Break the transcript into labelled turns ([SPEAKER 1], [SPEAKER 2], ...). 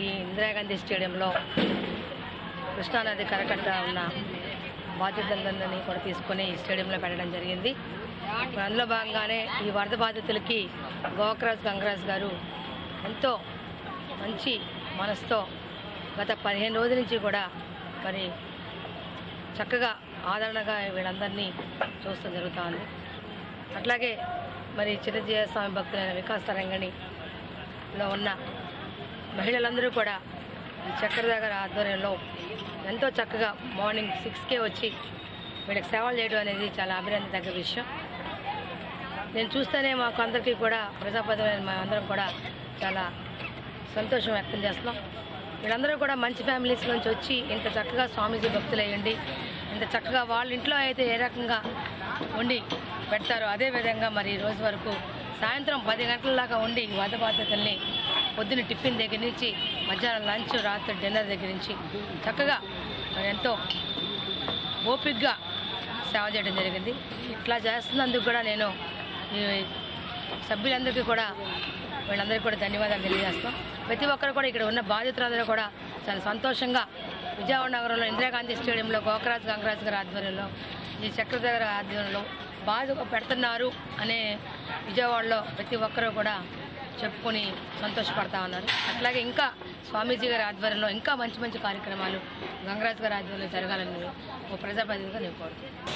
[SPEAKER 1] ఈ ఇందిరాగాంధీ స్టేడియంలో కృష్ణానది కరకట్ట ఉన్న బాధితులందరినీ కూడా తీసుకొని ఈ స్టేడియంలో పెట్టడం జరిగింది. అందులో భాగంగానే ఈ వరద బాధితులకి గోకరాజ్ గంగరాజ్ గారు ఎంతో మంచి మనసుతో గత 15 రోజుల నుంచి కూడా మరి చక్కగా ఆదరణగా వీళ్ళందరినీ చూస్తూ జరుగుతూ ఉంది. అట్లాగే మరి చిరంజీవి స్వామి భక్తులైన వికాస్ తరంగిణిలో ఉన్న మహిళలందరూ కూడా ఈ చక్రధార ఆధ్వర్యంలో ఎంతో చక్కగా మార్నింగ్ 6కే వచ్చి వీళ్ళకి సేవలు చేయడం అనేది చాలా అభినందనదగ్గ విషయం. నేను చూస్తేనే మాకు అందరికీ కూడా ప్రజాపదమైన మా అందరం కూడా చాలా సంతోషం వ్యక్తం చేస్తున్నాం. వీళ్ళందరూ కూడా మంచి ఫ్యామిలీస్ నుంచి వచ్చి ఇంత చక్కగా స్వామీజీ భక్తులు అయ్యండి, ఇంత చక్కగా వాళ్ళ ఇంట్లో అయితే ఏ రకంగా ఉండి పెడతారో అదేవిధంగా మరి ఈ రోజు వరకు సాయంత్రం 10 గంటల దాకా ఉండి వరద బాధితుల్ని పొద్దున్న టిఫిన్ దగ్గర నుంచి మధ్యాహ్నం లంచ్ రాత్రి డిన్నర్ దగ్గర నుంచి చక్కగా మరి ఎంతో ఓపికగా సేవ చేయడం జరిగింది. ఇట్లా చేస్తున్నందుకు కూడా నేను ఈ సభ్యులందరికీ కూడా వీళ్ళందరికీ కూడా ధన్యవాదాలు తెలియజేస్తాం. ప్రతి ఒక్కరు కూడా ఇక్కడ ఉన్న బాధితులందరూ కూడా చాలా సంతోషంగా విజయవాడ నగరంలో ఇందిరాగాంధీ స్టేడియంలో గోకరాజ్ గంగరాజ్ గారి ఆధ్వర్యంలో ఈ చక్రధార ఆధ్వర్యంలో బాగా పెడుతున్నారు అనే విజయవాడలో ప్రతి ఒక్కరూ కూడా చెప్పుకొని సంతోషపడతా ఉన్నారు. అట్లాగే ఇంకా స్వామీజీ గారి ఆధ్వర్యంలో ఇంకా మంచి మంచి కార్యక్రమాలు గంగరాజ్ గారి ఆధ్వర్యంలో జరగాలని ఓ ప్రజాప్రతినిధిగా నేను కోరుతున్నాను.